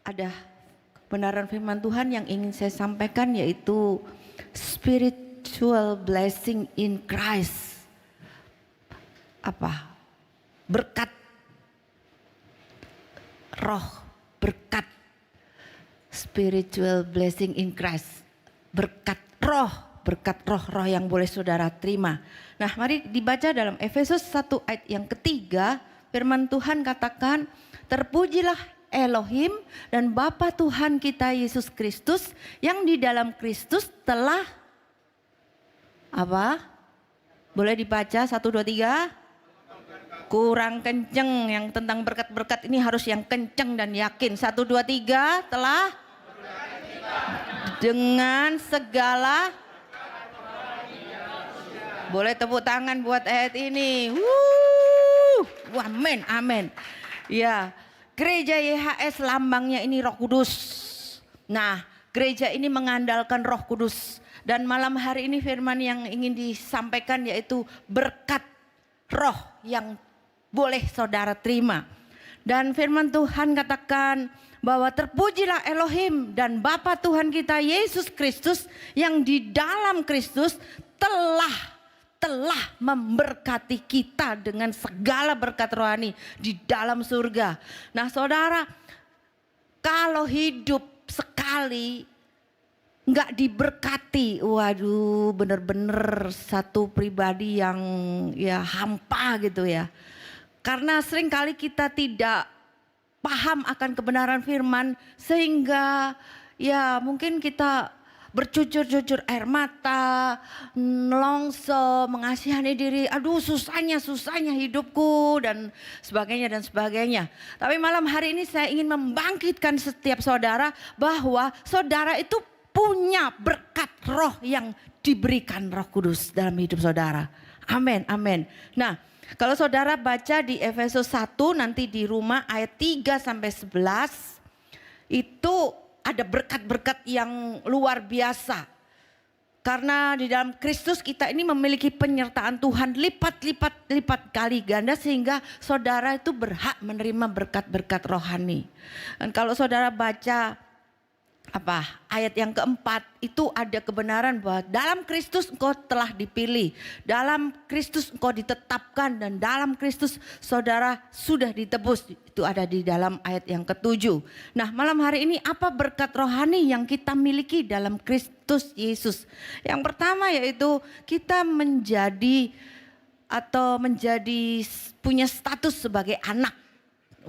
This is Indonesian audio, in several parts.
ada kebenaran firman Tuhan yang ingin saya sampaikan, yaitu spiritual blessing in Christ. Apa? Berkat roh, berkat spiritual blessing in Christ. Berkat roh yang boleh saudara terima. Nah, mari dibaca dalam Efesus 1 ayat yang ketiga. Firman Tuhan katakan, terpujilah Elohim dan Bapa Tuhan kita Yesus Kristus, yang di dalam Kristus telah apa? Boleh dibaca 1, 2, 3? Kurang kenceng, yang tentang berkat-berkat ini harus yang kenceng dan yakin. 1, 2, 3, telah dengan segala. Boleh tepuk tangan buat ayat ini. Amin, amin. Ya, gereja YHS lambangnya ini Roh Kudus. Nah, gereja ini mengandalkan Roh Kudus. Dan malam hari ini firman yang ingin disampaikan yaitu berkat roh yang boleh saudara terima. Dan firman Tuhan katakan bahwa terpujilah Elohim dan Bapa Tuhan kita Yesus Kristus, yang di dalam Kristus telah memberkati kita dengan segala berkat rohani di dalam surga. Nah, saudara, kalau hidup sekali nggak diberkati, waduh, bener-bener satu pribadi yang ya hampa gitu ya. Karena seringkali kita tidak paham akan kebenaran firman, sehingga ya mungkin kita bercucur-cucur air mata, nelongso, mengasihani diri, aduh susahnya hidupku dan sebagainya. Tapi malam hari ini saya ingin membangkitkan setiap saudara bahwa saudara itu punya berkat roh yang diberikan Roh Kudus dalam hidup saudara. Amin, amin. Nah, kalau saudara baca di Efesus 1 nanti di rumah ayat 3 sampai 11, itu ada berkat-berkat yang luar biasa. Karena di dalam Kristus kita ini memiliki penyertaan Tuhan lipat kali ganda, sehingga saudara itu berhak menerima berkat-berkat rohani. Dan kalau saudara baca ayat yang keempat, itu ada kebenaran bahwa dalam Kristus engkau telah dipilih, dalam Kristus engkau ditetapkan, dan dalam Kristus saudara sudah ditebus. Itu ada di dalam ayat yang ketujuh. Nah, malam hari ini apa berkat rohani yang kita miliki dalam Kristus Yesus? Yang pertama yaitu kita menjadi punya status sebagai anak.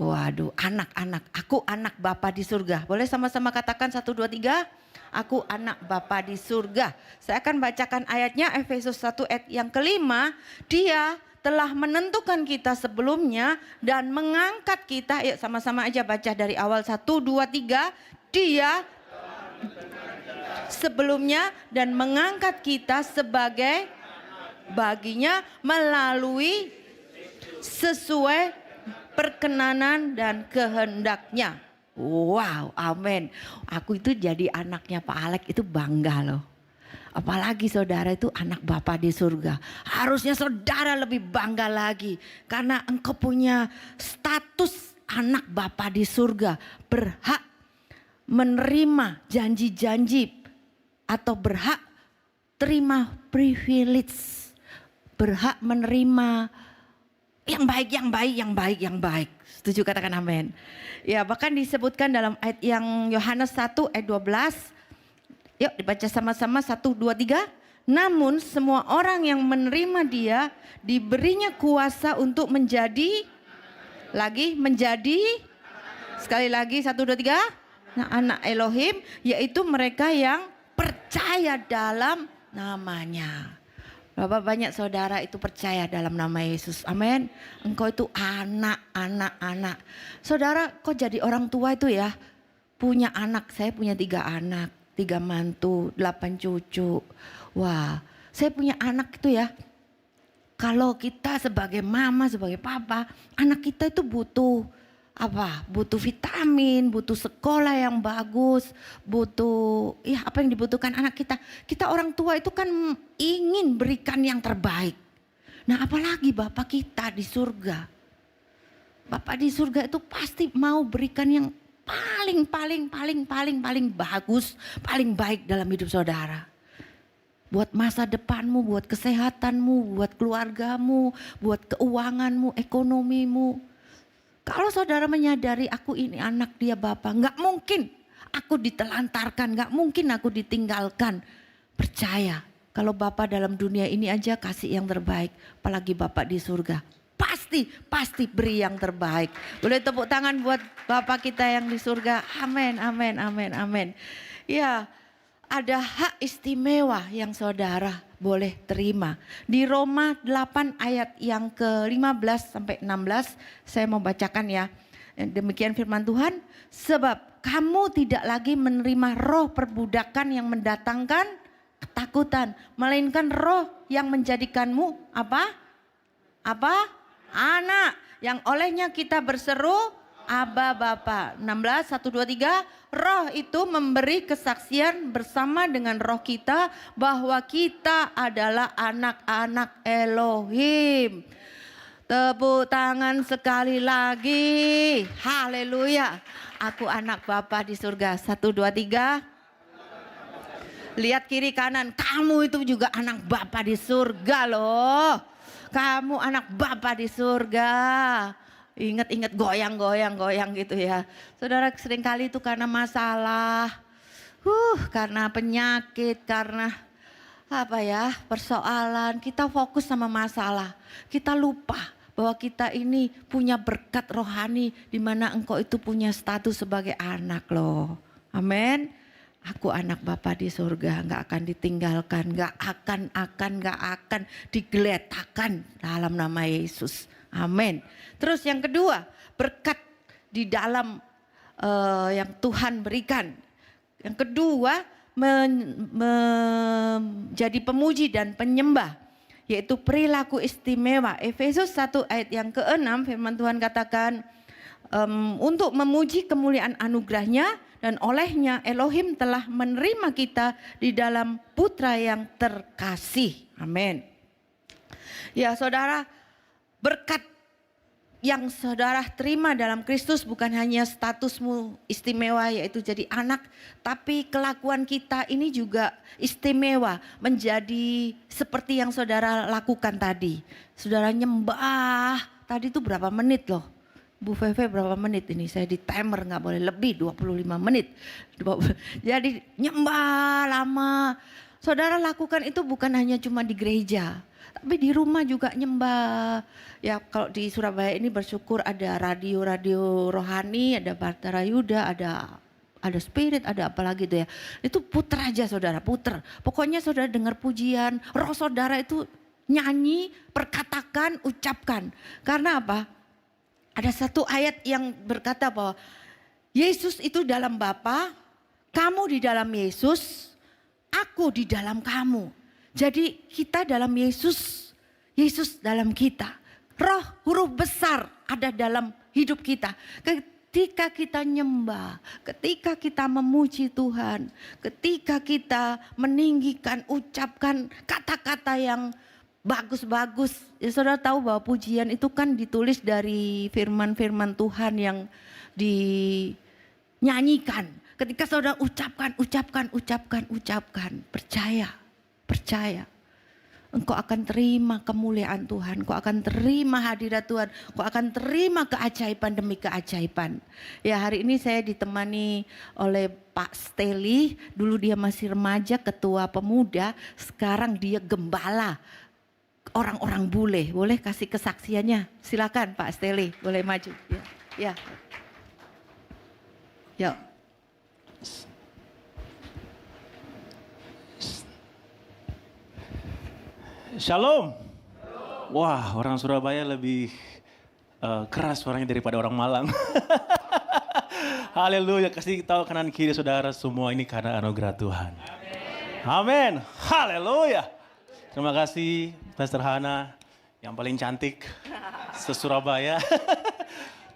Waduh, anak-anak, aku anak Bapa di surga. Boleh sama-sama katakan 1, 2, 3? Aku anak Bapa di surga. Saya akan bacakan ayatnya, Efesus 1 ayat yang kelima. Dia telah menentukan kita sebelumnya dan mengangkat kita. Yuk sama-sama aja baca dari awal, 1, 2, 3. Dia sebelumnya dan mengangkat kita sebagai baginya melalui sesuai perkenanan dan kehendaknya. Wow, amin. Aku itu jadi anaknya Pak Alek itu bangga loh. Apalagi saudara itu anak Bapa di surga. Harusnya saudara lebih bangga lagi. Karena engkau punya status anak Bapa di surga. Berhak menerima janji-janji. Atau berhak terima privilege. Berhak menerima yang baik. Setuju, katakan amin. Ya, bahkan disebutkan dalam ayat yang Yohanes 1 ayat 12. Yuk dibaca sama-sama, 1, 2, 3. Namun semua orang yang menerima dia diberinya kuasa untuk menjadi sekali lagi 1, 2, 3. Nah, anak Elohim, yaitu mereka yang percaya dalam namanya. Berapa banyak saudara itu percaya dalam nama Yesus? Amin. Engkau itu anak. Saudara kok jadi orang tua itu ya, punya anak. Saya punya 3 anak, 3 mantu, 8 cucu. Wah, saya punya anak itu ya. Kalau kita sebagai mama, sebagai papa, anak kita itu butuh butuh vitamin, butuh sekolah yang bagus, butuh apa yang dibutuhkan anak kita. Kita orang tua itu kan ingin berikan yang terbaik. Nah, apalagi Bapak kita di surga. Bapak di surga itu pasti mau berikan yang paling bagus, paling baik dalam hidup saudara. Buat masa depanmu, buat kesehatanmu, buat keluargamu, buat keuanganmu, ekonomimu. Kalau saudara menyadari aku ini anak dia Bapa, nggak mungkin aku ditelantarkan, nggak mungkin aku ditinggalkan. Percaya kalau Bapa dalam dunia ini aja kasih yang terbaik, apalagi Bapa di surga. Pasti beri yang terbaik. Boleh tepuk tangan buat Bapa kita yang di surga. Amin, amin, amin, amin. Ya, ada hak istimewa yang saudara boleh terima. Di Roma 8 ayat yang ke-15 sampai 16 saya mau bacakan ya. Demikian firman Tuhan. Sebab kamu tidak lagi menerima roh perbudakan yang mendatangkan ketakutan. Melainkan roh yang menjadikanmu apa? Anak. Yang olehnya kita berseru Aba Bapa. 16, 1, 2, 3. Roh itu memberi kesaksian bersama dengan roh kita bahwa kita adalah anak-anak Elohim. Tepuk tangan sekali lagi. Haleluya. Aku anak Bapa di surga. 1, 2, 3. Lihat kiri kanan. Kamu itu juga anak Bapa di surga loh. Kamu anak Bapa di surga. Ingat-ingat goyang gitu ya. Saudara seringkali itu karena masalah, karena penyakit, karena persoalan. Kita fokus sama masalah. Kita lupa bahwa kita ini punya berkat rohani di mana engkau itu punya status sebagai anak loh. Amin. Aku anak Bapa di surga, gak akan ditinggalkan, gak akan digeletakkan dalam nama Yesus. Amin. Terus yang kedua, berkat di dalam yang Tuhan berikan. Yang kedua, menjadi pemuji dan penyembah, yaitu perilaku istimewa. Efesus 1 ayat yang ke-6 firman Tuhan katakan, untuk memuji kemuliaan anugerahnya dan olehnya Elohim telah menerima kita di dalam Putra yang terkasih. Amin. Ya saudara, berkat yang saudara terima dalam Kristus bukan hanya statusmu istimewa yaitu jadi anak, tapi kelakuan kita ini juga istimewa menjadi seperti yang saudara lakukan tadi. Saudara nyembah, tadi itu berapa menit loh? Bu Feve berapa menit ini? Saya di timer nggak boleh lebih 25 menit. Jadi nyembah lama. Saudara lakukan itu bukan hanya cuma di gereja, tapi di rumah juga nyembah. Ya kalau di Surabaya ini bersyukur ada radio rohani, ada Bahtera Yuda, ada Spirit, ada apa lagi itu ya. Itu puter aja saudara, puter. Pokoknya saudara dengar pujian, roh saudara itu nyanyi, perkatakan, ucapkan. Karena apa? Ada satu ayat yang berkata bahwa Yesus itu dalam Bapa, kamu di dalam Yesus, aku di dalam kamu. Jadi kita dalam Yesus, Yesus dalam kita. Roh huruf besar ada dalam hidup kita. Ketika kita nyembah, ketika kita memuji Tuhan, ketika kita meninggikan, ucapkan kata-kata yang bagus-bagus. Ya saudara tahu bahwa pujian itu kan ditulis dari firman-firman Tuhan yang dinyanyikan. Ketika saudara ucapkan, percaya. Engkau akan terima kemuliaan Tuhan, engkau akan terima hadirat Tuhan, engkau akan terima keajaiban demi keajaiban. Ya hari ini saya ditemani oleh Pak Steli, dulu dia masih remaja, ketua pemuda, sekarang dia gembala orang-orang bule. Boleh kasih kesaksiannya? Silakan Pak Steli, boleh maju. Ya. Yuk. Shalom. Wah, orang Surabaya lebih keras suaranya daripada orang Malang. Haleluya, kasih tahu kanan kiri saudara semua ini karena anugerah Tuhan. Amin. Haleluya. Terima kasih Pastor Hana yang paling cantik se-Surabaya.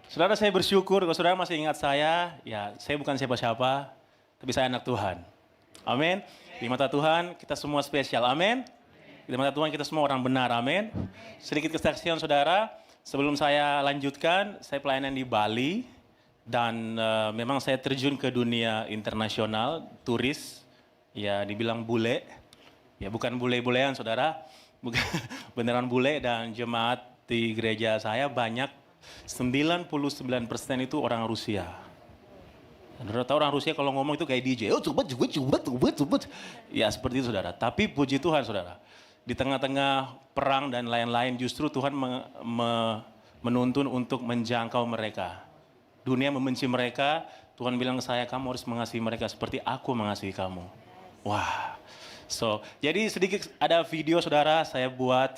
Saudara, saya bersyukur kalau saudara masih ingat saya, ya saya bukan siapa-siapa, tapi saya anak Tuhan. Amin. Di mata Tuhan kita semua spesial. Amin. Di mata Tuhan kita semua orang benar, amin. Sedikit kesaksian saudara, sebelum saya lanjutkan, saya pelayanan di Bali. Dan memang saya terjun ke dunia internasional, turis, ya dibilang bule, ya bukan bule-bulean saudara, bukan beneran bule, dan jemaat di gereja saya banyak 99% itu orang Rusia. Dan saudara tahu orang Rusia kalau ngomong itu kayak DJ, oh cubet. Ya seperti itu saudara. Tapi puji Tuhan saudara, di tengah-tengah perang dan lain-lain justru Tuhan menuntun untuk menjangkau mereka. Dunia membenci mereka, Tuhan bilang ke saya, kamu harus mengasihi mereka seperti aku mengasihi kamu. Wah, jadi sedikit ada video saudara saya buat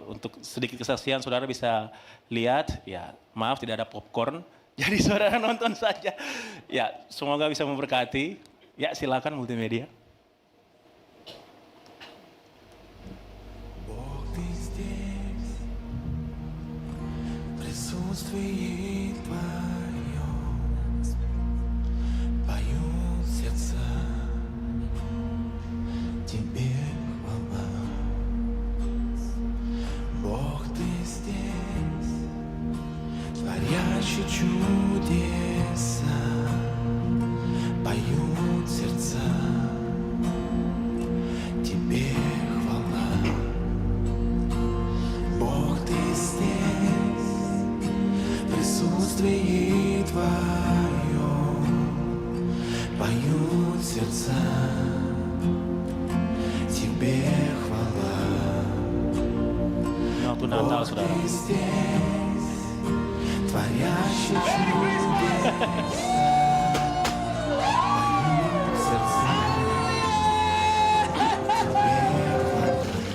untuk sedikit kesaksian, saudara bisa lihat. Ya, maaf tidak ada popcorn, jadi saudara nonton saja. Ya, semoga bisa memberkati. Ya, silakan multimedia. Тебе хвала, Бог, Ты здесь, творящий чудеса, поют сердца. Тебе хвала, Бог, Ты здесь, в присутствии Твоем поют сердца. Тебе хвала, Waktu Natal saudara. Ты здесь, творящий чудеса, поют сердца.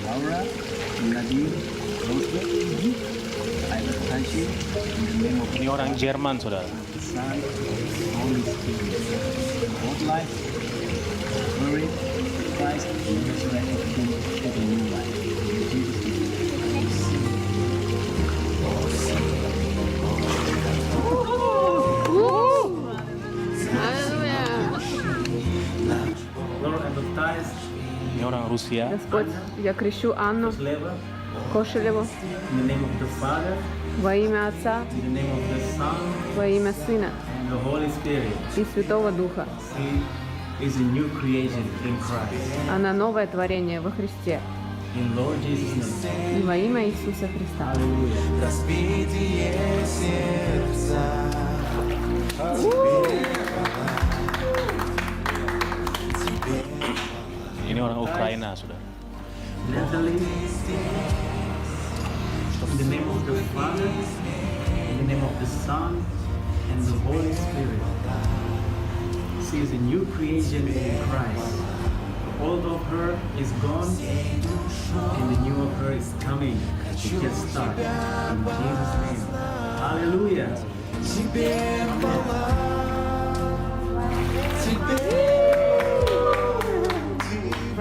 Laura, Nadim, Rosberg, I baptize you in the name of Ini orang Jerman saudara. the Son, Holy Spirit. Both life, buried, Christ, and resurrected again to the new life. In Jesus' name. Lord, I baptize Ini orang Rusia. Господь, я крещу Анну Sleva Кошелеву in the name of the Father, во имя Отца, in the name of the Son, во имя Сына and the Holy Spirit. и Святого Духа. He is a new creation in Christ. Она новое творение во Христе In Lord Jesus' name. и во имя Иисуса Христа. Hallelujah. Разбитые сердца. Ini orang Ukraina saudara. Natalie, in the name of the Father, in the name of the Son, and the Holy Spirit. She is a new creation in Christ. Old of her is gone, and the new of her is coming. It just started. In Jesus' name. Hallelujah. Тебе хвала, Тебе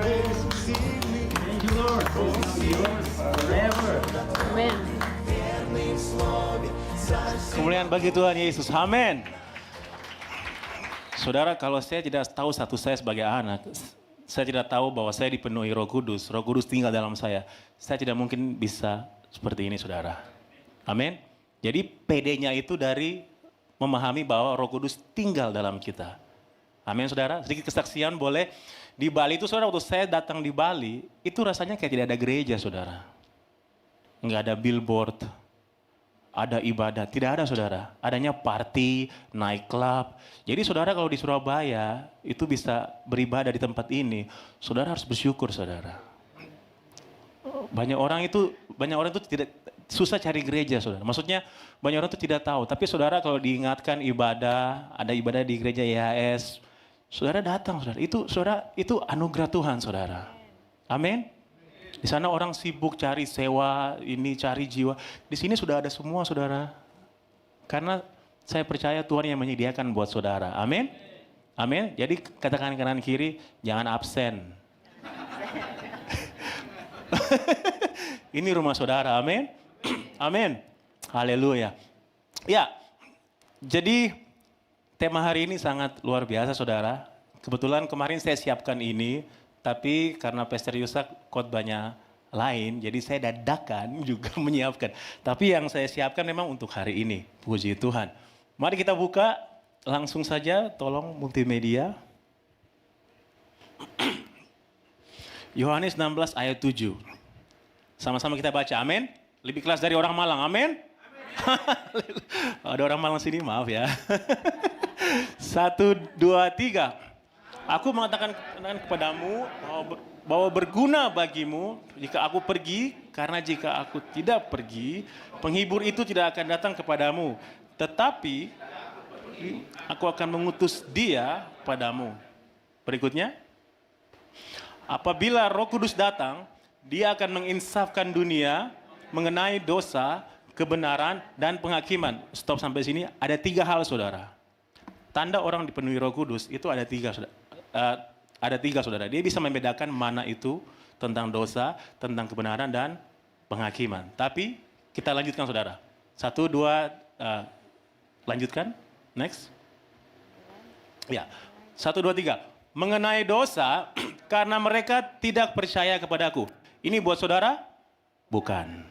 Thank you, Lord. This is yours forever. Аминь. верный в слове, царь. Kemuliaan bagi Tuhan Yesus. Amin. Saudara, kalau saya tidak tahu satu saya sebagai anak, saya tidak tahu bahwa saya dipenuhi Roh Kudus tinggal dalam saya tidak mungkin bisa seperti ini saudara. Amin. Jadi PD-nya itu dari memahami bahwa Roh Kudus tinggal dalam kita. Amin saudara. Sedikit kesaksian boleh. Di Bali itu saudara, waktu saya datang di Bali, itu rasanya kayak tidak ada gereja saudara. Nggak ada billboard, ada ibadah, tidak ada saudara. Adanya party, night club. Jadi saudara kalau di Surabaya itu bisa beribadah di tempat ini, saudara harus bersyukur saudara. Banyak orang itu tidak susah cari gereja saudara. Maksudnya banyak orang itu tidak tahu. Tapi saudara kalau diingatkan ibadah, ada ibadah di gereja YHS, saudara datang saudara. Itu anugerah Tuhan saudara. Amin. Di sana orang sibuk cari sewa, ini cari jiwa. Di sini sudah ada semua saudara. Karena saya percaya Tuhan yang menyediakan buat saudara. Amin. Amin. Jadi katakan kanan kiri, jangan absen. Ini rumah saudara. Amin. Amin. Haleluya. Ya. Jadi tema hari ini sangat luar biasa saudara. Kebetulan kemarin saya siapkan ini. Tapi karena Pastor Yusak khotbahnya lain, jadi saya dadakan juga menyiapkan. Tapi yang saya siapkan memang untuk hari ini, puji Tuhan. Mari kita buka langsung saja, tolong multimedia. Yohanes 16 ayat 7. Sama-sama kita baca, amin. Lebih kelas dari orang Malang, amin. Ada orang Malang sini, maaf ya. 1, 2, 3. Aku mengatakan kepadamu bahwa berguna bagimu jika aku pergi, karena jika aku tidak pergi, penghibur itu tidak akan datang kepadamu. Tetapi aku akan mengutus dia padamu. Berikutnya, apabila Roh Kudus datang, dia akan menginsafkan dunia mengenai dosa, kebenaran, dan penghakiman. Stop sampai sini, ada 3 hal saudara. Tanda orang dipenuhi Roh Kudus itu ada 3 saudara. Saudara. Dia bisa membedakan mana itu tentang dosa, tentang kebenaran, dan penghakiman. Tapi kita lanjutkan saudara. 1, 2, lanjutkan. Next. Ya, 1, 2, 3. Mengenai dosa, karena mereka tidak percaya kepadaku. Ini buat saudara? Bukan.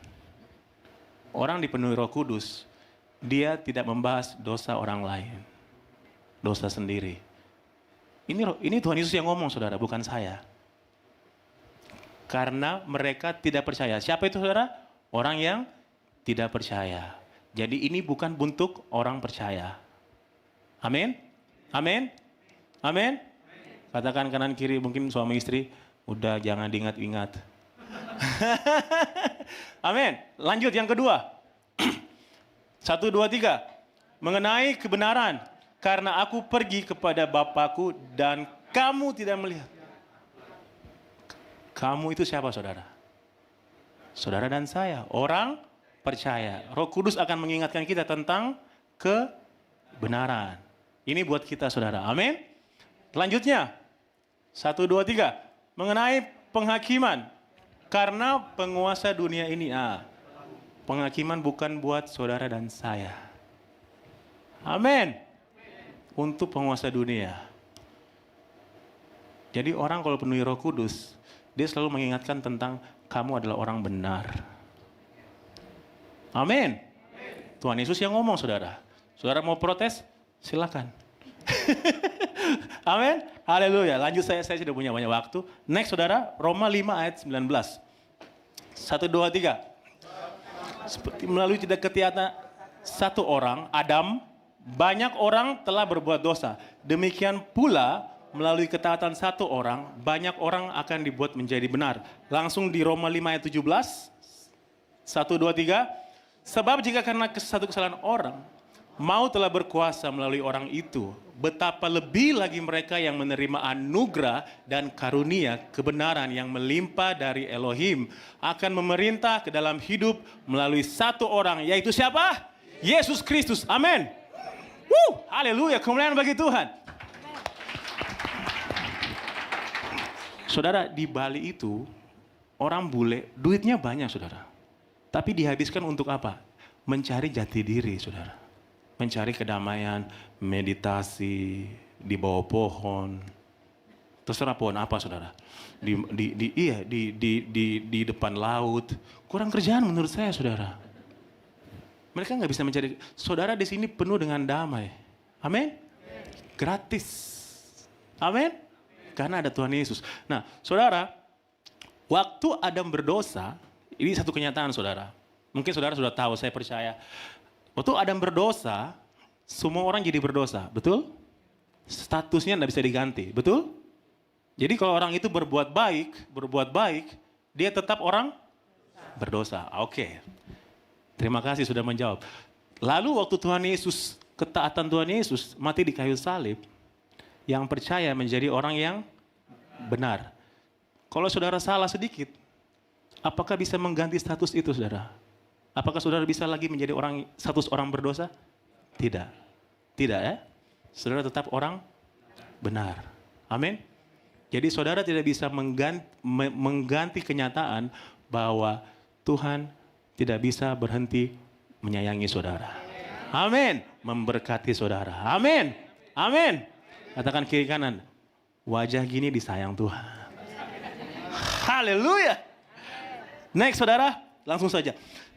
Orang dipenuhi Roh Kudus, dia tidak membahas dosa orang lain. Dosa sendiri. Ini Tuhan Yesus yang ngomong saudara, bukan saya. Karena mereka tidak percaya. Siapa itu saudara? Orang yang tidak percaya. Jadi ini bukan bentuk orang percaya. Amin? Amin? Amin? Katakan kanan kiri, mungkin suami istri, udah jangan diingat-ingat. Amin. Lanjut yang kedua. 1, 2, 3. Mengenai kebenaran. Karena aku pergi kepada Bapakku dan kamu tidak melihat. Kamu itu siapa saudara? Saudara dan saya. Orang percaya. Roh Kudus akan mengingatkan kita tentang kebenaran. Ini buat kita saudara. Amin. Selanjutnya. 1, 2, 3. Mengenai penghakiman. Karena penguasa dunia ini. Penghakiman bukan buat saudara dan saya. Amin. Untuk penguasa dunia. Jadi orang kalau penuhi Roh Kudus, dia selalu mengingatkan tentang kamu adalah orang benar. Amin. Tuhan Yesus yang ngomong saudara. Saudara mau protes? Silakan. Amin. Haleluya. Lanjut saya sudah punya banyak waktu. Next saudara, Roma 5 ayat 19. 1, 2, 3. Seperti melalui tidak ketiadaan satu orang, Adam, banyak orang telah berbuat dosa. Demikian pula melalui ketaatan satu orang, banyak orang akan dibuat menjadi benar. Langsung di Roma 5 ayat 17. 1, 2, 3. Sebab jika karena satu kesalahan orang, maut telah berkuasa melalui orang itu, betapa lebih lagi mereka yang menerima anugerah dan karunia kebenaran yang melimpah dari Elohim akan memerintah ke dalam hidup melalui satu orang, yaitu siapa? Yesus Kristus. Amin. Haleluya, kemuliaan bagi Tuhan. Saudara, di Bali itu orang bule duitnya banyak saudara. Tapi dihabiskan untuk apa? Mencari jati diri saudara. Mencari kedamaian, meditasi, di bawah pohon. Terserah pohon apa saudara. Di depan laut. Kurang kerjaan menurut saya saudara. Mereka nggak bisa mencari. Saudara di sini penuh dengan damai. Amin. Gratis. Amin. Karena ada Tuhan Yesus. Nah saudara, waktu Adam berdosa, ini satu kenyataan saudara. Mungkin saudara sudah tahu, saya percaya. Waktu Adam berdosa, semua orang jadi berdosa, betul? Statusnya tidak bisa diganti, betul? Jadi kalau orang itu berbuat baik, dia tetap orang berdosa. Oke. Terima kasih sudah menjawab. Lalu waktu Tuhan Yesus, ketaatan Tuhan Yesus mati di kayu salib, yang percaya menjadi orang yang benar. Kalau saudara salah sedikit, apakah bisa mengganti status itu saudara? Apakah saudara bisa lagi menjadi status orang berdosa? Tidak. Tidak ya? Saudara tetap orang benar. Amin. Jadi saudara tidak bisa mengganti kenyataan bahwa Tuhan tidak bisa berhenti menyayangi saudara. Amin. Memberkati saudara. Amin. Amin. Katakan kiri kanan. Wajah gini disayang Tuhan. Haleluya. Next saudara, langsung saja.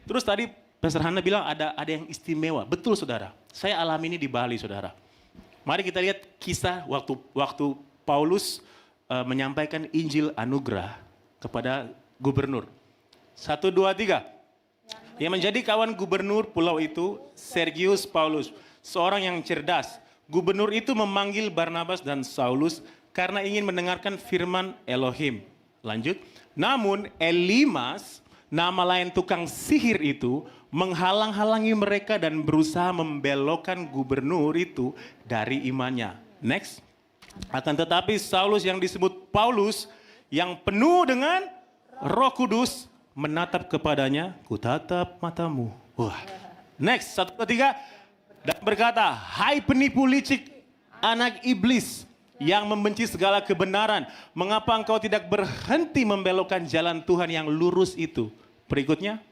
Terus tadi Pastor Hana bilang ada yang istimewa. Betul saudara. Saya alami ini di Bali, saudara. Mari kita lihat kisah waktu Paulus menyampaikan Injil anugerah kepada gubernur. 1, 2, 3. Yang menjadi kawan gubernur pulau itu, Sergius Paulus, seorang yang cerdas. Gubernur itu memanggil Barnabas dan Saulus karena ingin mendengarkan firman Elohim. Lanjut. Namun Elimas, nama lain tukang sihir itu, menghalang-halangi mereka dan berusaha membelokkan gubernur itu dari imannya. Next. Akan tetapi Saulus yang disebut Paulus, yang penuh dengan Roh Kudus, menatap kepadanya, kutatap matamu. Wah. Next, 1, 2, 3. Dan berkata, hai penipu licik, anak iblis yang membenci segala kebenaran, mengapa engkau tidak berhenti membelokkan jalan Tuhan yang lurus itu? Berikutnya,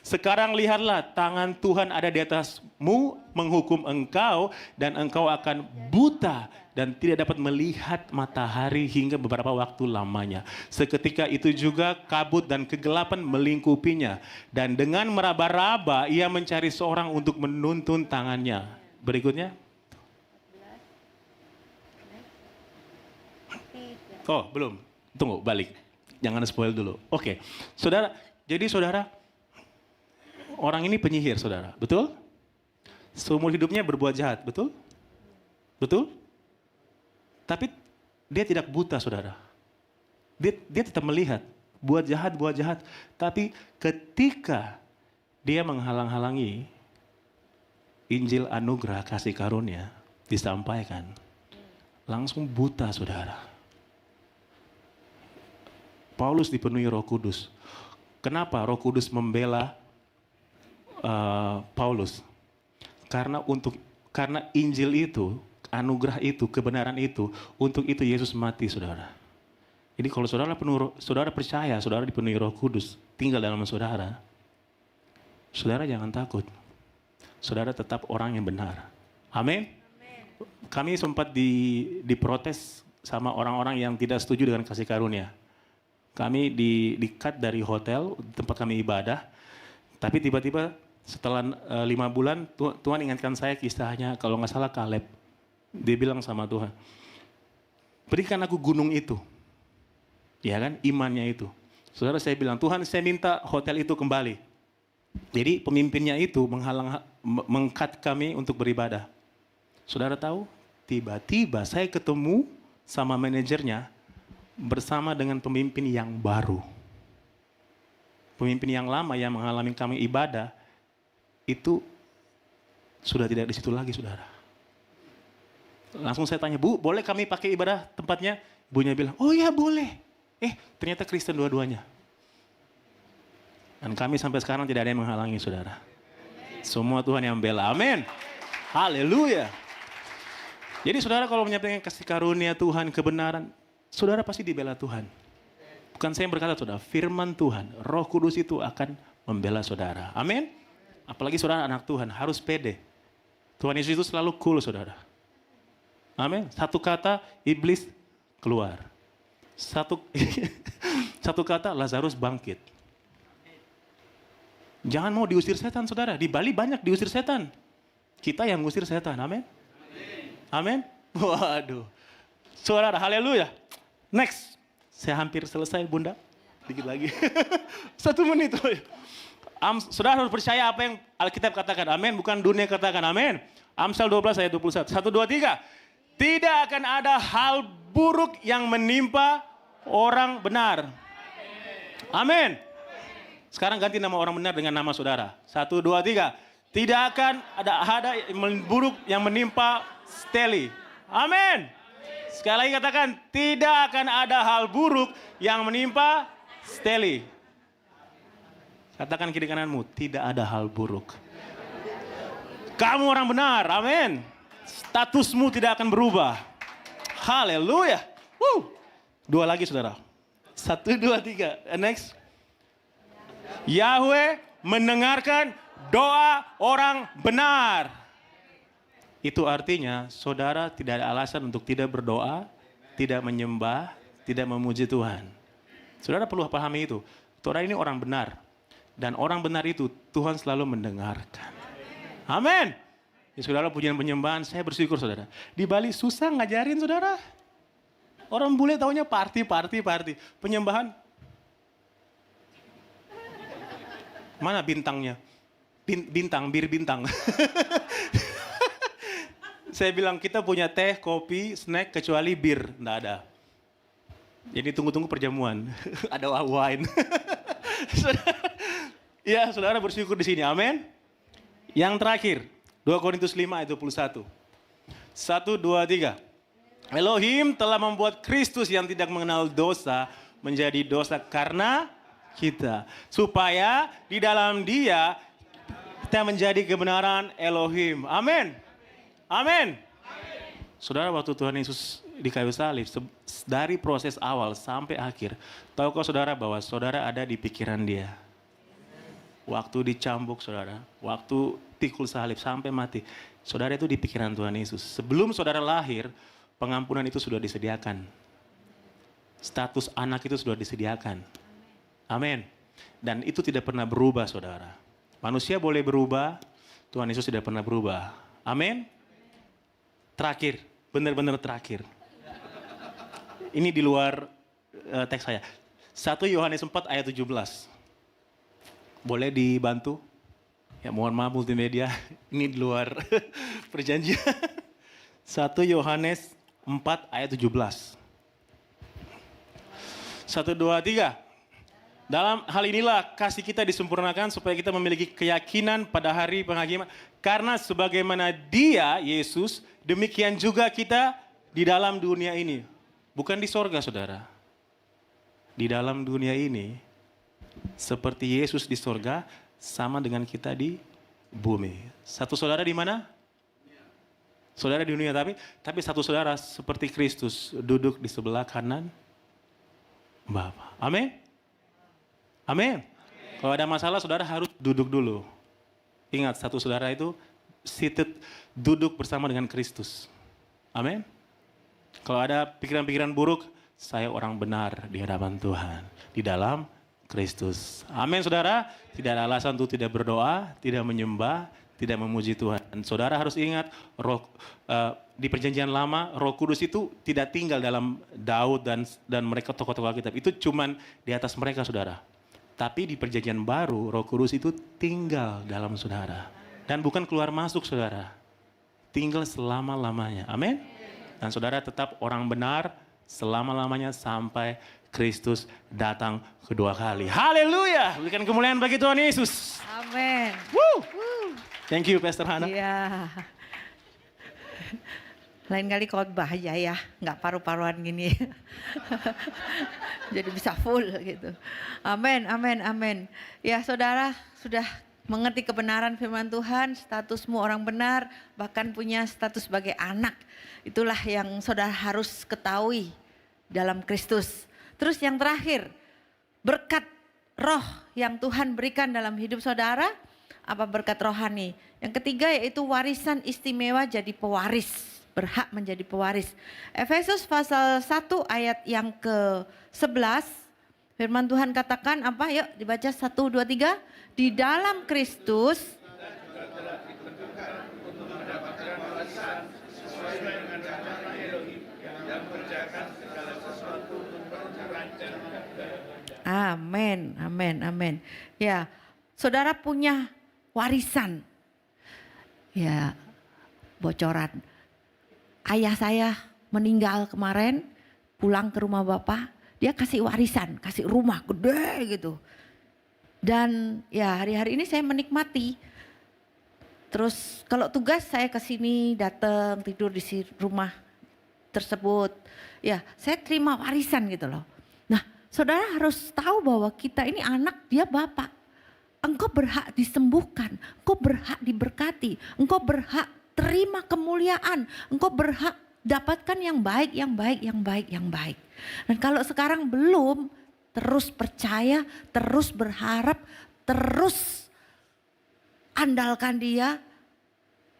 sekarang lihatlah tangan Tuhan ada di atasmu menghukum engkau dan engkau akan buta dan tidak dapat melihat matahari hingga beberapa waktu lamanya. Seketika itu juga kabut dan kegelapan melingkupinya dan dengan meraba-raba ia mencari seorang untuk menuntun tangannya. Berikutnya. Oh, belum. Tunggu, balik. Jangan spoil dulu. Oke. Saudara, jadi saudara, orang ini penyihir, saudara. Betul? Seumur hidupnya berbuat jahat, betul? Betul? Tapi dia tidak buta, saudara. Dia tetap melihat. Buat jahat. Tapi ketika dia menghalang-halangi Injil anugerah kasih karunia disampaikan, langsung buta, saudara. Paulus dipenuhi Roh Kudus. Kenapa Roh Kudus membela Paulus? Karena Injil itu, anugerah itu, kebenaran itu, untuk itu Yesus mati, saudara. Jadi kalau saudara percaya, saudara dipenuhi Roh Kudus, tinggal dalam saudara, saudara jangan takut. Saudara tetap orang yang benar. Amin. Kami sempat diprotes sama orang-orang yang tidak setuju dengan kasih karunia. Kami di-cut dari hotel tempat kami ibadah, tapi tiba-tiba setelah 5 bulan Tuhan ingatkan saya kisahnya, kalau nggak salah Kaleb. Dia bilang sama Tuhan, berikan aku gunung itu, ya kan, imannya itu. Saudara, saya bilang, Tuhan saya minta hotel itu kembali. Jadi pemimpinnya itu meng-cut kami untuk beribadah. Saudara tahu, tiba-tiba saya ketemu sama manajernya, bersama dengan pemimpin yang baru. Pemimpin yang lama yang mengalami kami ibadah, itu sudah tidak di situ lagi, saudara. Langsung saya tanya, Bu, boleh kami pakai ibadah tempatnya? Ibunya bilang, oh ya boleh. Ternyata Kristen dua-duanya. Dan kami sampai sekarang tidak ada yang menghalangi, saudara. Semua Tuhan yang membela. Amin. Haleluya. Jadi saudara kalau menyampaikan kasih karunia Tuhan, kebenaran, saudara pasti dibela Tuhan. Bukan saya yang berkata, saudara. Firman Tuhan, Roh Kudus itu akan membela saudara. Amin. Apalagi saudara anak Tuhan, harus pede. Tuhan Yesus itu selalu cool, saudara. Amin. Satu kata, iblis keluar. Satu kata, Lazarus bangkit. Jangan mau diusir setan, saudara. Di Bali banyak diusir setan. Kita yang ngusir setan. Amin. Amin. Waduh. Saudara, haleluya. Next. Saya hampir selesai, Bunda. Dikit lagi. 1 menit. Saudara harus percaya apa yang Alkitab katakan. Amin. Bukan dunia katakan. Amin. Amsal 12 ayat 21. 1, 2, 3. Tidak akan ada hal buruk yang menimpa orang benar. Amin. Sekarang ganti nama orang benar dengan nama saudara. 1, 2, 3. Tidak akan ada buruk yang menimpa Steli. Amin. Sekali lagi katakan, tidak akan ada hal buruk yang menimpa Steli. Katakan kiri kananmu, tidak ada hal buruk. Kamu orang benar, amin. Statusmu tidak akan berubah. Haleluya. 2 lagi, saudara. 1, 2, 3. Next. Yahweh mendengarkan doa orang benar. Itu artinya saudara tidak ada alasan untuk tidak berdoa, tidak menyembah, tidak memuji Tuhan. Saudara perlu pahami itu. Saudara ini orang benar. Dan orang benar itu Tuhan selalu mendengarkan. Amin. Ya saudara, pujian penyembahan, saya bersyukur saudara. Di Bali susah ngajarin saudara. Orang bule taunya party. Penyembahan. Mana bintangnya? Bir bintang. Saya bilang kita punya teh, kopi, snack kecuali bir. Nggak ada. Jadi tunggu-tunggu perjamuan. Ada wine. Ya saudara bersyukur di sini. Amin. Yang terakhir. 2 Korintus 5 ayat 21. 1, 2, 3. Elohim telah membuat Kristus yang tidak mengenal dosa menjadi dosa karena kita. Supaya di dalam dia kita menjadi kebenaran Elohim. Amin. Amin. Saudara, waktu Tuhan Yesus di kayu salib, dari proses awal sampai akhir, tahukah saudara bahwa saudara ada di pikiran dia? Waktu dicambuk saudara, waktu tikul salib sampai mati, saudara itu di pikiran Tuhan Yesus. Sebelum saudara lahir, pengampunan itu sudah disediakan. Status anak itu sudah disediakan. Amin. Dan itu tidak pernah berubah saudara. Manusia boleh berubah, Tuhan Yesus tidak pernah berubah. Amin. Terakhir, benar-benar terakhir. Ini di luar teks saya. 1 Yohanes 4 ayat 17. Boleh dibantu? Ya mohon maaf multimedia, ini di luar perjanjian. 1 Yohanes 4 ayat 17. 1, 2, 3. Dalam hal inilah kasih kita disempurnakan supaya kita memiliki keyakinan pada hari penghakiman. Karena sebagaimana dia, Yesus, demikian juga kita di dalam dunia ini. Bukan di sorga saudara. Di dalam dunia ini, seperti Yesus di sorga, sama dengan kita di bumi. Satu saudara di mana? Saudara di dunia, tapi satu saudara seperti Kristus duduk di sebelah kanan Bapa. Amin. Amin. Kalau ada masalah saudara harus duduk dulu. Ingat, satu saudara itu seated, duduk bersama dengan Kristus. Amin. Kalau ada pikiran-pikiran buruk, saya orang benar di hadapan Tuhan. Di dalam Kristus. Amin saudara. Tidak ada alasan untuk tidak berdoa, tidak menyembah, tidak memuji Tuhan. Dan saudara harus ingat, di perjanjian lama, Roh Kudus itu tidak tinggal dalam Daud dan mereka tokoh-tokoh Alkitab. Itu cuman di atas mereka saudara. Tapi di perjanjian baru, Roh Kudus itu tinggal dalam saudara. Dan bukan keluar masuk saudara. Tinggal selama-lamanya. Amin. Dan saudara tetap orang benar selama-lamanya sampai Kristus datang kedua kali. Haleluya. Berikan kemuliaan bagi Tuhan Yesus. Amin. Woo. Thank you Pastor Hana. Iya. Lain kali khotbah aja ya, nggak paru-paruan gini. Jadi bisa full gitu. Amin, amin, amin. Ya saudara sudah mengerti kebenaran firman Tuhan, statusmu orang benar, bahkan punya status sebagai anak. Itulah yang saudara harus ketahui dalam Kristus. Terus yang terakhir, berkat roh yang Tuhan berikan dalam hidup saudara, apa berkat rohani. Yang ketiga yaitu warisan istimewa jadi pewaris. Berhak menjadi pewaris. Efesus pasal 1 ayat yang ke-11. Firman Tuhan katakan apa? Yuk dibaca 1, 2, 3. Di dalam Kristus. Amin, amin, amin. Ya, saudara punya warisan. Ya, bocoran. Ayah saya meninggal kemarin, pulang ke rumah bapak, dia kasih warisan, kasih rumah gede gitu. Dan ya hari-hari ini saya menikmati. Terus kalau tugas saya ke sini datang tidur di rumah tersebut. Ya saya terima warisan gitu loh. Nah saudara harus tahu bahwa kita ini anak, dia bapak. Engkau berhak disembuhkan, engkau berhak diberkati, engkau berhak terima kemuliaan, engkau berhak dapatkan yang baik, yang baik, yang baik, yang baik. Dan kalau sekarang belum, terus percaya, terus berharap, terus andalkan dia.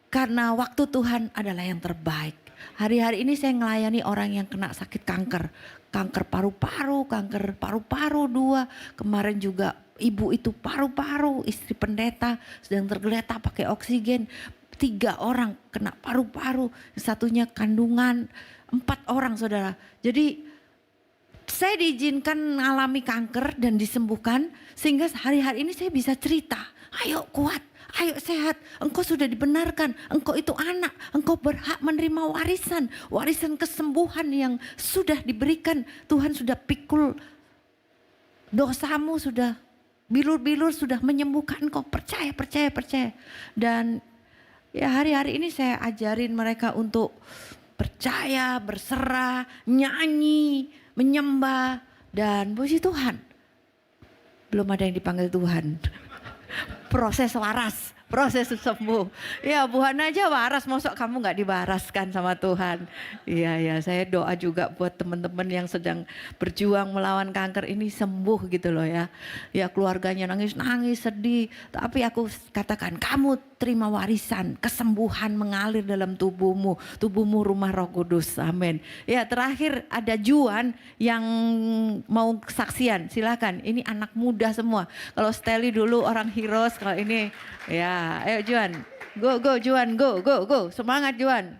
Karena waktu Tuhan adalah yang terbaik. Hari-hari ini saya melayani orang yang kena sakit kanker. Kanker paru-paru, kanker paru-paru 2. Kemarin juga ibu itu paru-paru, istri pendeta sedang tergeletak pakai oksigen. 3 orang kena paru-paru, satunya kandungan, 4 orang saudara. Jadi saya diizinkan mengalami kanker dan disembuhkan sehingga hari-hari ini saya bisa cerita. Ayo kuat, ayo sehat, engkau sudah dibenarkan, engkau itu anak, engkau berhak menerima warisan. Warisan kesembuhan yang sudah diberikan, Tuhan sudah pikul dosamu, sudah bilur-bilur sudah menyembuhkan engkau. Percaya, percaya, percaya. Dan ya hari-hari ini saya ajarin mereka untuk percaya, berserah, nyanyi, menyembah, dan puji Tuhan. Belum ada yang dipanggil Tuhan. Proses waras, proses sembuh. Ya Tuhan aja waras, masa kamu gak diwaraskan sama Tuhan. Iya, saya doa juga buat teman-teman yang sedang berjuang melawan kanker ini sembuh gitu loh ya. Ya keluarganya nangis-nangis, sedih. Tapi aku katakan kamu terima warisan, kesembuhan mengalir dalam tubuhmu. Tubuhmu rumah Roh Kudus, amin. Ya terakhir ada Juan yang mau kesaksian, silakan. Ini anak muda semua. Kalau Steli dulu orang Heroes, kalau ini ya, ayo Juan. Go Juan, go. Semangat Juan.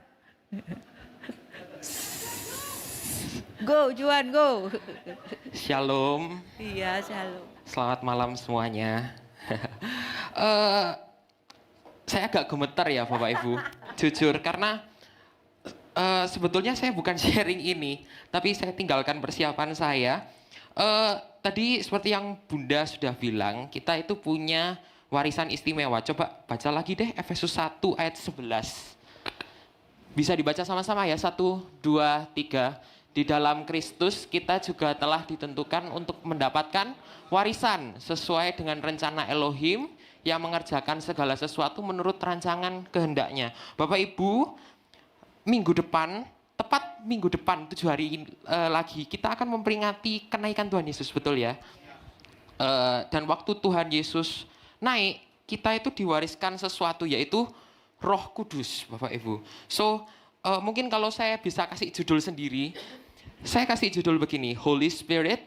Go Juan, go. Shalom, Iya, shalom. selamat malam semuanya. Saya agak gemetar ya Bapak Ibu, jujur karena sebetulnya saya bukan sharing ini, tapi saya tinggalkan persiapan saya. Tadi seperti yang Bunda sudah bilang, kita itu punya warisan istimewa. Coba baca lagi deh Efesus 1 ayat 11. Bisa dibaca sama-sama ya, 1, 2, 3. Di dalam Kristus kita juga telah ditentukan untuk mendapatkan warisan sesuai dengan rencana Elohim yang mengerjakan segala sesuatu menurut rancangan kehendaknya. Bapak Ibu, minggu depan, tepat minggu depan, 7 hari lagi, kita akan memperingati kenaikan Tuhan Yesus, betul ya? Dan waktu Tuhan Yesus naik, kita itu diwariskan sesuatu, yaitu Roh Kudus, Bapak Ibu. So, mungkin kalau saya bisa kasih judul sendiri, saya kasih judul begini, Holy Spirit,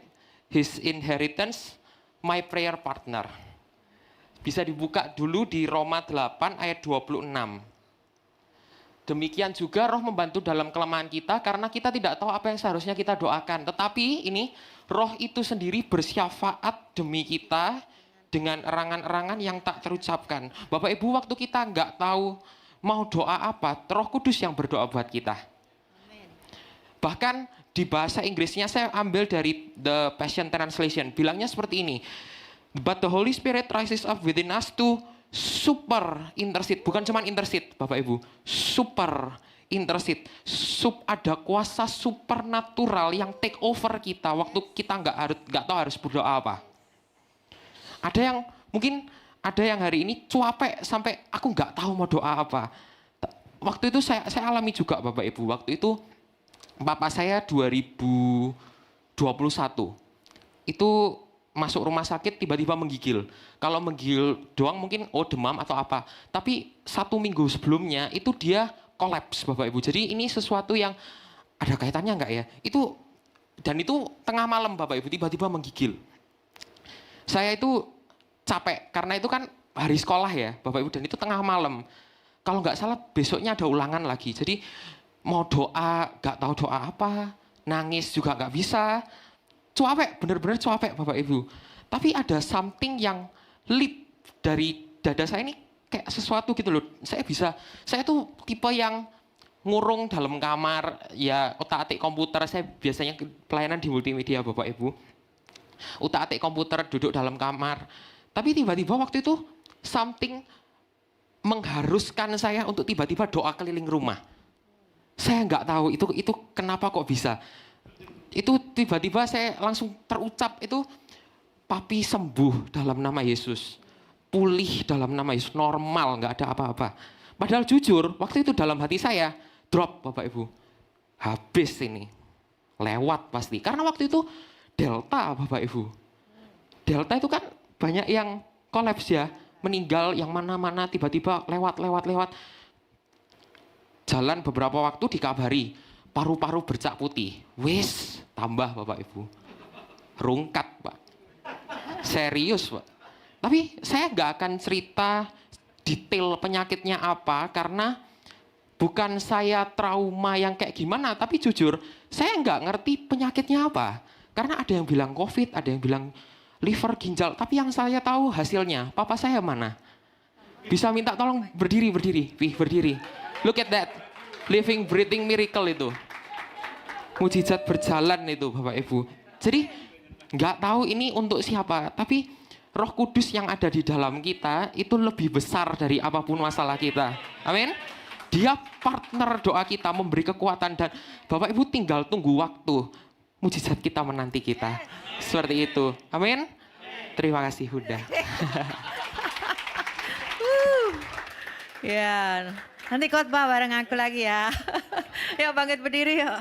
His Inheritance, My Prayer Partner. Bisa dibuka dulu di Roma 8 ayat 26. Demikian juga Roh membantu dalam kelemahan kita karena kita tidak tahu apa yang seharusnya kita doakan. Tetapi ini Roh itu sendiri bersyafaat demi kita dengan erangan-erangan yang tak terucapkan. Bapak Ibu, waktu kita nggak tahu mau doa apa, Roh Kudus yang berdoa buat kita. Bahkan di bahasa Inggrisnya saya ambil dari The Passion Translation. Bilangnya seperti ini. But the Holy Spirit rises up within us to super intercede. Bukan cuma intercede, Bapak Ibu. Super intercede. Ada kuasa supernatural yang take over kita waktu kita nggak tahu harus berdoa apa. Ada yang mungkin ada yang hari ini cuapek sampai aku nggak tahu mau doa apa. Waktu itu saya alami juga Bapak Ibu. Waktu itu Bapak saya 2021 itu masuk rumah sakit tiba-tiba menggigil. Kalau menggigil doang mungkin demam atau apa. Tapi 1 minggu sebelumnya itu dia kolaps Bapak Ibu. Jadi ini sesuatu yang ada kaitannya nggak ya? Dan itu tengah malam Bapak Ibu tiba-tiba menggigil. Saya itu capek karena itu kan hari sekolah ya Bapak Ibu, dan itu tengah malam. Kalau nggak salah besoknya ada ulangan lagi. Jadi mau doa, nggak tahu doa apa, nangis juga nggak bisa. Cuapek, bener-bener cuapek Bapak Ibu. Tapi ada something yang leap dari dada saya ini kayak sesuatu gitu loh. Saya tuh tipe yang ngurung dalam kamar, ya otak-atik komputer. Saya biasanya pelayanan di multimedia Bapak Ibu. Otak-atik komputer, duduk dalam kamar. Tapi tiba-tiba waktu itu something mengharuskan saya untuk tiba-tiba doa keliling rumah. Saya nggak tahu itu kenapa kok bisa. Itu tiba-tiba saya langsung terucap itu, papi sembuh dalam nama Yesus. Pulih dalam nama Yesus, normal, nggak ada apa-apa. Padahal jujur, waktu itu dalam hati saya, drop Bapak Ibu. Habis ini, lewat pasti. Karena waktu itu Delta Bapak Ibu. Delta itu kan banyak yang kolaps ya, meninggal yang mana-mana tiba-tiba lewat. Jalan beberapa waktu dikabari, paru-paru bercak putih. Wis, tambah Bapak Ibu. Rungkat Pak. Serius Pak. Tapi saya nggak akan cerita detail penyakitnya apa karena bukan saya trauma yang kayak gimana, tapi jujur saya nggak ngerti penyakitnya apa. Karena ada yang bilang COVID, ada yang bilang liver, ginjal, tapi yang saya tahu hasilnya, papa saya mana? Bisa minta tolong berdiri, berdiri. Look at that, living, breathing miracle itu. Mujizat berjalan itu Bapak Ibu. Jadi nggak tahu ini untuk siapa, tapi Roh Kudus yang ada di dalam kita itu lebih besar dari apapun masalah kita. Amin. Dia partner doa kita, memberi kekuatan, dan Bapak Ibu tinggal tunggu waktu mujizat kita menanti kita. Seperti itu. Amin. Terima kasih Huda. Ya, nanti khotbah bareng aku lagi ya. Yuk bangkit berdiri yuk.